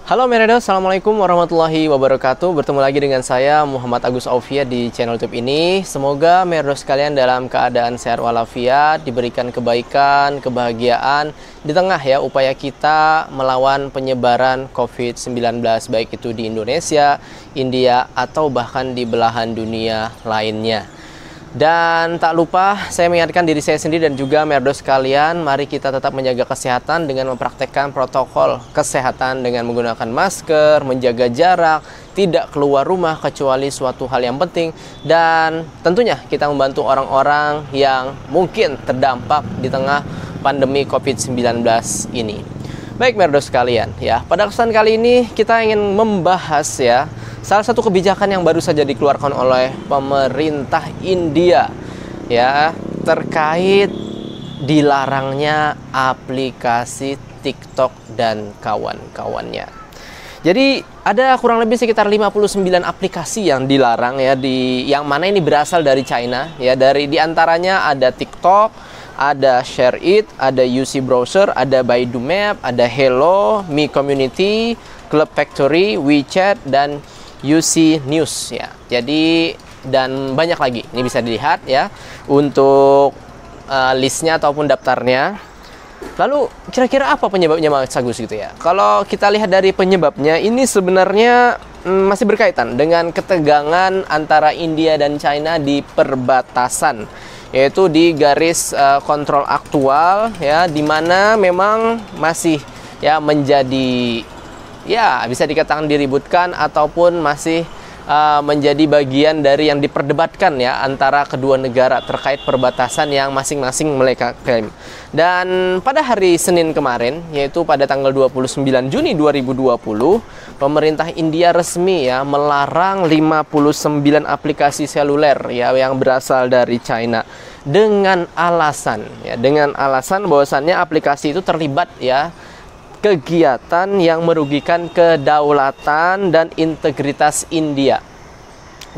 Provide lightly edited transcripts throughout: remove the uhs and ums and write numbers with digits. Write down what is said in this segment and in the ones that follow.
Halo Meredo, Assalamualaikum warahmatullahi wabarakatuh. Bertemu lagi dengan saya Muhammad Agus Aufia di channel YouTube ini. Semoga Meredo sekalian dalam keadaan sehat walafiat, diberikan kebaikan, kebahagiaan di tengah ya upaya kita melawan penyebaran COVID-19 baik itu di Indonesia, India atau bahkan di belahan dunia lainnya. Dan tak lupa saya mengingatkan diri saya sendiri dan juga Merdo sekalian, mari kita tetap menjaga kesehatan dengan mempraktekkan protokol kesehatan dengan menggunakan masker, menjaga jarak, tidak keluar rumah kecuali suatu hal yang penting, dan tentunya kita membantu orang-orang yang mungkin terdampak di tengah pandemi COVID-19 ini. Baik Merdo sekalian ya, pada kesempatan kali ini kita ingin membahas ya salah satu kebijakan yang baru saja dikeluarkan oleh pemerintah India ya terkait dilarangnya aplikasi TikTok dan kawan-kawannya. Jadi ada kurang lebih sekitar 59 aplikasi yang dilarang ya yang mana ini berasal dari China ya, dari diantaranya ada TikTok, ada ShareIt, ada UC Browser, ada Baidu Map, ada Hello, Mi Community, Club Factory, WeChat, dan UC News ya. Jadi dan banyak lagi. Ini bisa dilihat ya untuk listnya ataupun daftarnya. Lalu kira-kira apa penyebabnya Mas Agus gitu ya? Kalau kita lihat dari penyebabnya, ini sebenarnya masih berkaitan dengan ketegangan antara India dan China di perbatasan, yaitu di garis kontrol aktual ya, di mana memang masih ya menjadi ya bisa dikatakan diributkan ataupun masih menjadi bagian dari yang diperdebatkan ya antara kedua negara terkait perbatasan yang masing-masing mereka klaim. Dan pada hari Senin kemarin, yaitu pada tanggal 29 Juni 2020, pemerintah India resmi ya melarang 59 aplikasi seluler ya yang berasal dari China dengan alasan bahwasannya aplikasi itu terlibat ya kegiatan yang merugikan kedaulatan dan integritas India,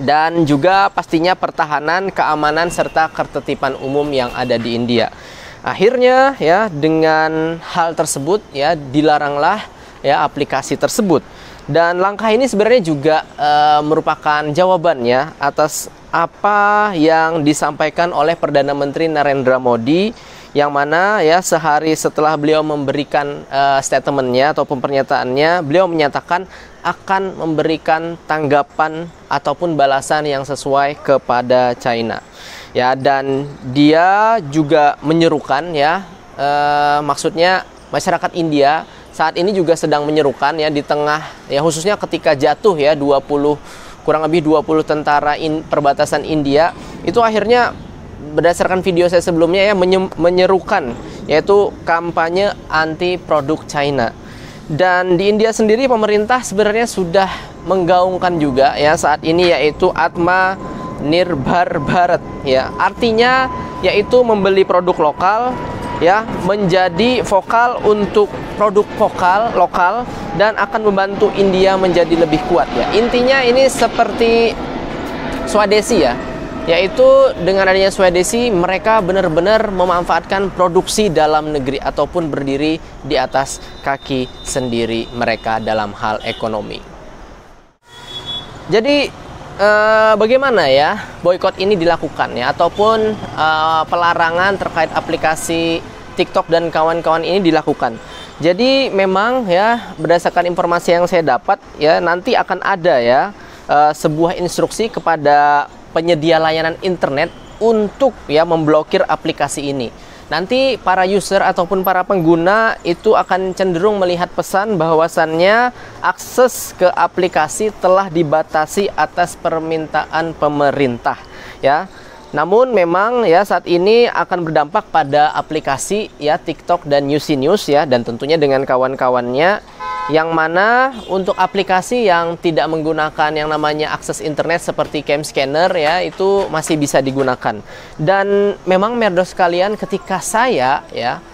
dan juga pastinya pertahanan, keamanan, serta ketertiban umum yang ada di India. Akhirnya ya dengan hal tersebut ya dilaranglah ya aplikasi tersebut. Dan langkah ini sebenarnya juga merupakan jawaban ya atas apa yang disampaikan oleh Perdana Menteri Narendra Modi, yang mana ya sehari setelah beliau memberikan statementnya ataupun pernyataannya, beliau menyatakan akan memberikan tanggapan ataupun balasan yang sesuai kepada China ya. Dan dia juga menyerukan ya maksudnya masyarakat India saat ini juga sedang menyerukan ya di tengah ya, khususnya ketika jatuh ya kurang lebih 20 tentara perbatasan India itu, akhirnya berdasarkan video saya sebelumnya ya menyerukan yaitu kampanye anti produk China. Dan di India sendiri pemerintah sebenarnya sudah menggaungkan juga ya saat ini yaitu Atma Nirbhar Bharat ya, artinya yaitu membeli produk lokal ya, menjadi vokal untuk produk lokal dan akan membantu India menjadi lebih kuat ya. Intinya ini seperti Swadesi ya, yaitu dengan adanya Swadesi mereka benar-benar memanfaatkan produksi dalam negeri ataupun berdiri di atas kaki sendiri mereka dalam hal ekonomi. Jadi bagaimana ya boykot ini dilakukan ya, ataupun pelarangan terkait aplikasi TikTok dan kawan-kawan ini dilakukan. Jadi memang ya berdasarkan informasi yang saya dapat ya, nanti akan ada ya sebuah instruksi kepada penyedia layanan internet untuk ya memblokir aplikasi ini. Nanti para user ataupun para pengguna itu akan cenderung melihat pesan bahwasannya akses ke aplikasi telah dibatasi atas permintaan pemerintah ya. Namun memang ya saat ini akan berdampak pada aplikasi ya TikTok dan UC News ya, dan tentunya dengan kawan-kawannya, yang mana untuk aplikasi yang tidak menggunakan yang namanya akses internet seperti cam scanner ya, itu masih bisa digunakan. Dan memang Merdo sekalian, ketika saya ya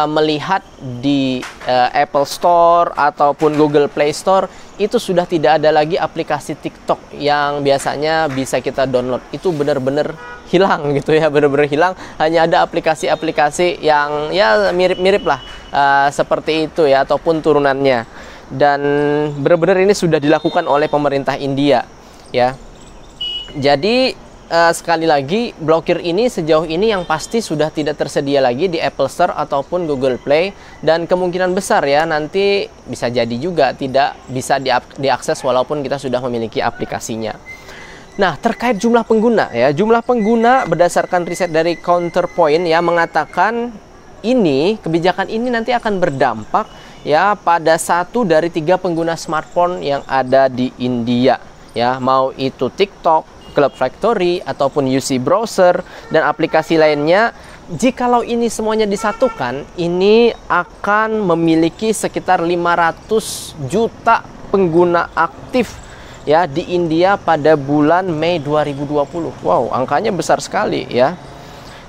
melihat di Apple Store ataupun Google Play Store, itu sudah tidak ada lagi aplikasi TikTok yang biasanya bisa kita download. Itu benar-benar hilang gitu ya, benar-benar hilang. Hanya ada aplikasi-aplikasi yang ya mirip-mirip lah seperti itu ya, ataupun turunannya. dan benar-benar ini sudah dilakukan oleh pemerintah India ya. Jadi sekali lagi, blokir ini sejauh ini yang pasti sudah tidak tersedia lagi di Apple Store ataupun Google Play, dan kemungkinan besar ya nanti bisa jadi juga tidak bisa diakses walaupun kita sudah memiliki aplikasinya. Nah, terkait jumlah pengguna ya, jumlah pengguna berdasarkan riset dari Counterpoint ya mengatakan kebijakan ini nanti akan berdampak ya pada 1 dari 3 pengguna smartphone yang ada di India ya, mau itu TikTok, Club Factory, ataupun UC Browser, dan aplikasi lainnya. Jikalau ini semuanya disatukan, ini akan memiliki sekitar 500 juta pengguna aktif ya di India pada bulan Mei 2020. Wow, angkanya besar sekali ya.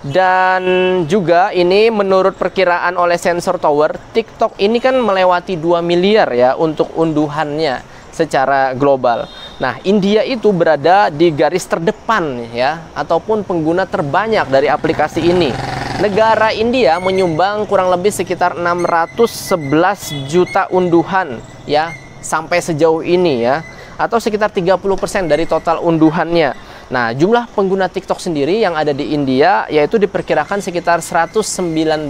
Dan juga ini menurut perkiraan oleh Sensor Tower, TikTok ini kan melewati 2 miliar ya untuk unduhannya secara global. Nah, India itu berada di garis terdepan ya, ataupun pengguna terbanyak dari aplikasi ini. Negara India menyumbang kurang lebih sekitar 611 juta unduhan ya sampai sejauh ini ya, atau sekitar 30% dari total unduhannya. Nah, jumlah pengguna TikTok sendiri yang ada di India yaitu diperkirakan sekitar 119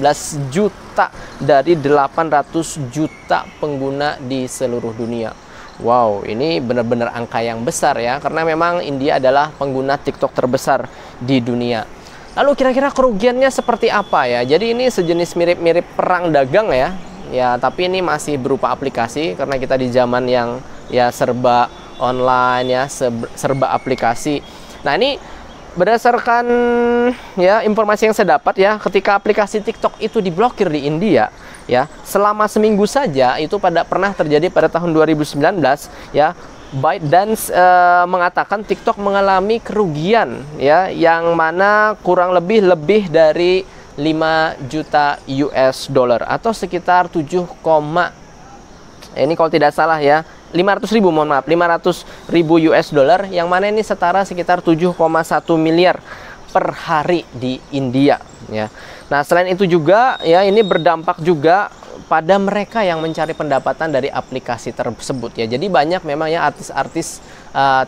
juta dari 800 juta pengguna di seluruh dunia. Wow, ini benar-benar angka yang besar ya, karena memang India adalah pengguna TikTok terbesar di dunia. Lalu kira-kira kerugiannya seperti apa ya? Jadi ini sejenis mirip-mirip perang dagang ya. Ya, tapi ini masih berupa aplikasi karena kita di zaman yang ya serba online ya, serba aplikasi. Nah, ini berdasarkan ya informasi yang saya dapat ya, ketika aplikasi TikTok itu diblokir di India ya, selama seminggu saja itu pernah terjadi pada tahun 2019 ya. ByteDance mengatakan TikTok mengalami kerugian ya, yang mana kurang lebih dari 5 juta US dollar atau sekitar 7, ini kalau tidak salah ya, 500.000 US dollar, yang mana ini setara sekitar 7,1 miliar per hari di India ya. Nah, selain itu juga ya, ini berdampak juga pada mereka yang mencari pendapatan dari aplikasi tersebut ya. Jadi banyak memang ya artis-artis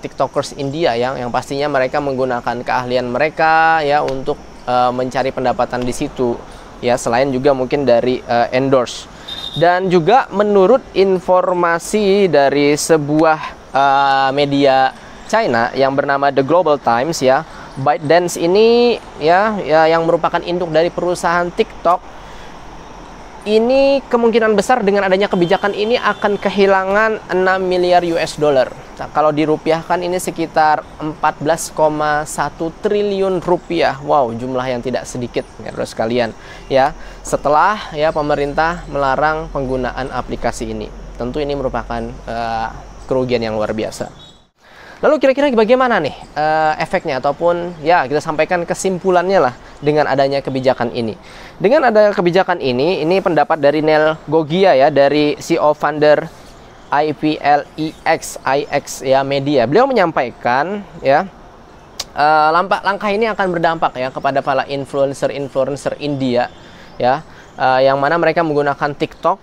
TikTokers India yang pastinya mereka menggunakan keahlian mereka ya untuk mencari pendapatan di situ ya, selain juga mungkin dari endorse. Dan juga menurut informasi dari sebuah media China yang bernama The Global Times ya, ByteDance ini ya yang merupakan induk dari perusahaan TikTok ini kemungkinan besar dengan adanya kebijakan ini akan kehilangan 6 miliar US dollar. Nah, kalau dirupiahkan ini sekitar 14,1 triliun rupiah. Wow, jumlah yang tidak sedikit ya sekalian ya. Setelah ya pemerintah melarang penggunaan aplikasi ini. Tentu ini merupakan kerugian yang luar biasa. Lalu kira-kira bagaimana nih efeknya, ataupun ya kita sampaikan kesimpulannya lah dengan adanya kebijakan ini. Dengan adanya kebijakan ini pendapat dari Neil Gogia ya, dari CEO founder IPLEX ya Media. Beliau menyampaikan ya langkah ini akan berdampak ya kepada para influencer India ya, yang mana mereka menggunakan TikTok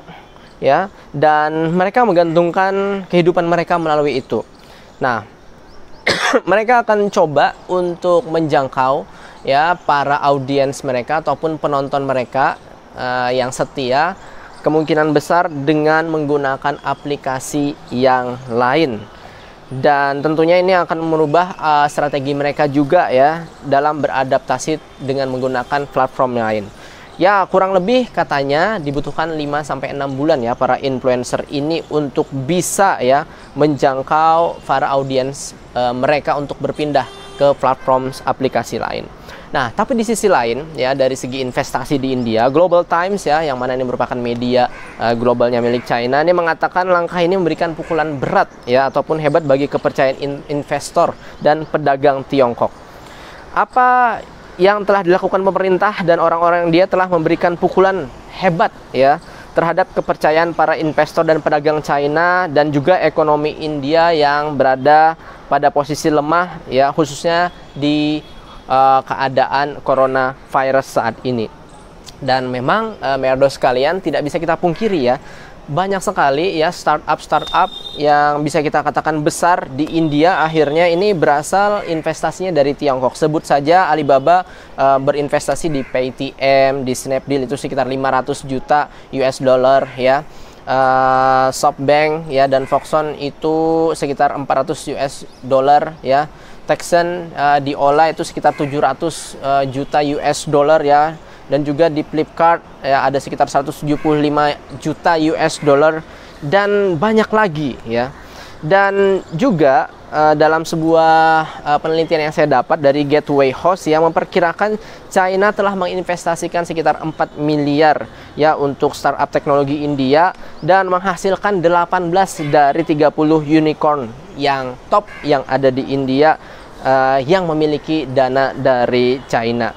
ya, dan mereka menggantungkan kehidupan mereka melalui itu. Nah, mereka akan coba untuk menjangkau ya para audiens mereka ataupun penonton mereka yang setia, kemungkinan besar dengan menggunakan aplikasi yang lain. Dan tentunya ini akan merubah strategi mereka juga ya dalam beradaptasi dengan menggunakan platform lain. Ya, kurang lebih katanya dibutuhkan 5-6 bulan ya para influencer ini untuk bisa ya menjangkau para audiens mereka untuk berpindah ke platform aplikasi lain. Nah, tapi di sisi lain ya, dari segi investasi di India, Global Times ya, yang mana ini merupakan media globalnya milik China, ini mengatakan langkah ini memberikan pukulan berat ya ataupun hebat bagi kepercayaan investor dan pedagang Tiongkok. Apa yang telah dilakukan pemerintah dan orang-orang dia telah memberikan pukulan hebat ya terhadap kepercayaan para investor dan pedagang China, dan juga ekonomi India yang berada pada posisi lemah ya, khususnya di keadaan coronavirus saat ini. Dan memang merdo sekalian, tidak bisa kita pungkiri ya, banyak sekali ya startup yang bisa kita katakan besar di India akhirnya ini berasal investasinya dari Tiongkok. Sebut saja Alibaba berinvestasi di Paytm, di Snapdeal itu sekitar 500 juta US dollar ya. SoftBank ya dan Foxconn itu sekitar 400 US dollar ya. Texan di Ola itu sekitar 700 juta US dollar ya, dan juga di Flipkart ya ada sekitar 175 juta US dollar dan banyak lagi ya. Dan juga dalam sebuah penelitian yang saya dapat dari Gateway House yang memperkirakan China telah menginvestasikan sekitar 4 miliar ya untuk startup teknologi India dan menghasilkan 18 dari 30 unicorn yang top yang ada di India yang memiliki dana dari China.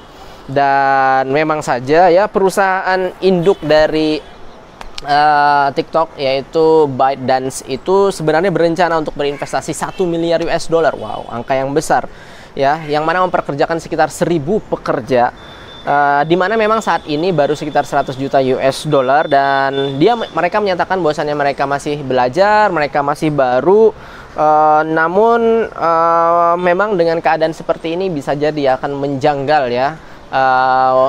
Dan memang saja ya perusahaan induk dari TikTok yaitu ByteDance itu sebenarnya berencana untuk berinvestasi 1 miliar US dollar. Wow, angka yang besar ya, yang mana memperkerjakan sekitar 1.000 pekerja. Di mana memang saat ini baru sekitar 100 juta US dollar dan mereka menyatakan bahwasannya mereka masih belajar, mereka masih baru. Namun memang dengan keadaan seperti ini bisa jadi akan menjanggal ya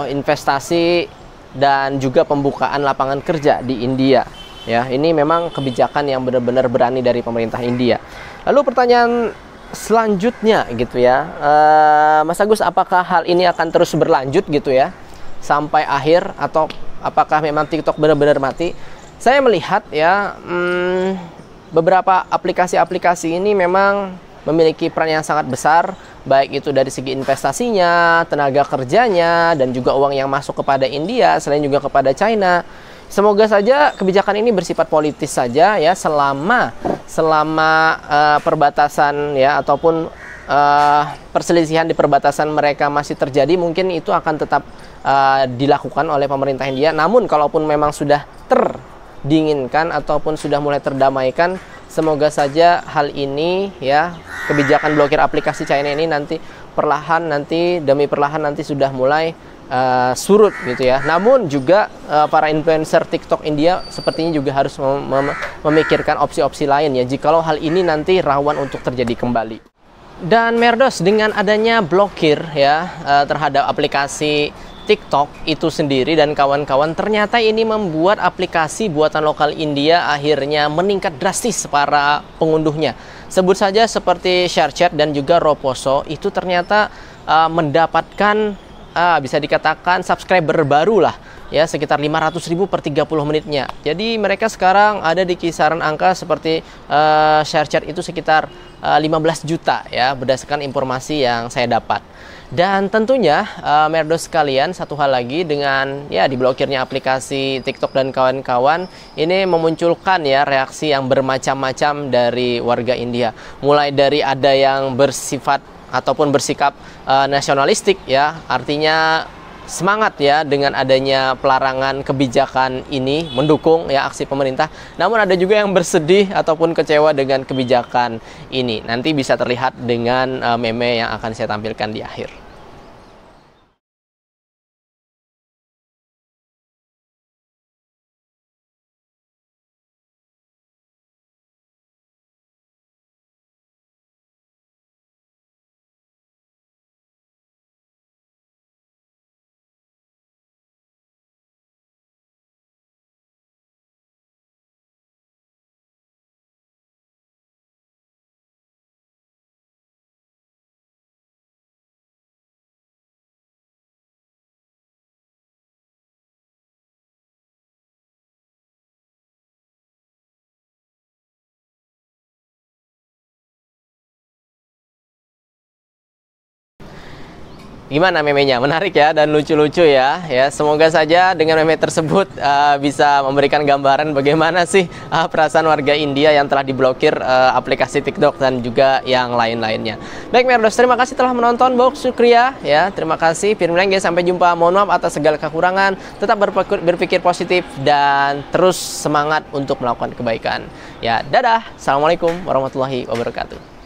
investasi dan juga pembukaan lapangan kerja di India ya. Ini memang kebijakan yang benar-benar berani dari pemerintah India. Lalu pertanyaan selanjutnya gitu ya, Mas Agus, apakah hal ini akan terus berlanjut gitu ya sampai akhir, atau apakah memang TikTok benar-benar mati? Saya melihat ya beberapa aplikasi-aplikasi ini memang memiliki peran yang sangat besar, baik itu dari segi investasinya, tenaga kerjanya, dan juga uang yang masuk kepada India, selain juga kepada China. Semoga saja kebijakan ini bersifat politis saja ya, selama perbatasan ya ataupun perselisihan di perbatasan mereka masih terjadi, mungkin itu akan tetap dilakukan oleh pemerintah India. Namun kalaupun memang sudah terdinginkan ataupun sudah mulai terdamaikan, semoga saja hal ini ya, kebijakan blokir aplikasi China ini nanti perlahan demi perlahan nanti sudah mulai surut gitu ya. Namun juga para influencer TikTok India sepertinya juga harus memikirkan opsi-opsi lain ya, jikalau hal ini nanti rawan untuk terjadi kembali. Dan Merdos, dengan adanya blokir ya terhadap aplikasi TikTok itu sendiri dan kawan-kawan, ternyata ini membuat aplikasi buatan lokal India akhirnya meningkat drastis para pengunduhnya. Sebut saja seperti ShareChat dan juga Roposo itu ternyata mendapatkan bisa dikatakan subscriber baru lah ya, sekitar 500.000 per 30 menitnya. Jadi mereka sekarang ada di kisaran angka seperti ShareChat itu sekitar 15 juta ya, berdasarkan informasi yang saya dapat. Dan tentunya Merdos sekalian, satu hal lagi, dengan ya diblokirnya aplikasi TikTok dan kawan-kawan ini memunculkan ya reaksi yang bermacam-macam dari warga India. Mulai dari ada yang bersifat ataupun bersikap nasionalistik ya, artinya semangat ya dengan adanya pelarangan kebijakan ini, mendukung ya aksi pemerintah. Namun ada juga yang bersedih ataupun kecewa dengan kebijakan ini. Nanti bisa terlihat dengan meme yang akan saya tampilkan di akhir. Gimana memenya? Menarik ya dan lucu-lucu ya. Semoga saja dengan meme tersebut bisa memberikan gambaran bagaimana sih perasaan warga India yang telah diblokir aplikasi TikTok dan juga yang lain-lainnya. Baik Merdos, terima kasih telah menonton. Bok Sukriya ya. Terima kasih. Sampai jumpa. Mohon maaf atas segala kekurangan. Tetap berpikir positif dan terus semangat untuk melakukan kebaikan. Ya, dadah. Assalamualaikum warahmatullahi wabarakatuh.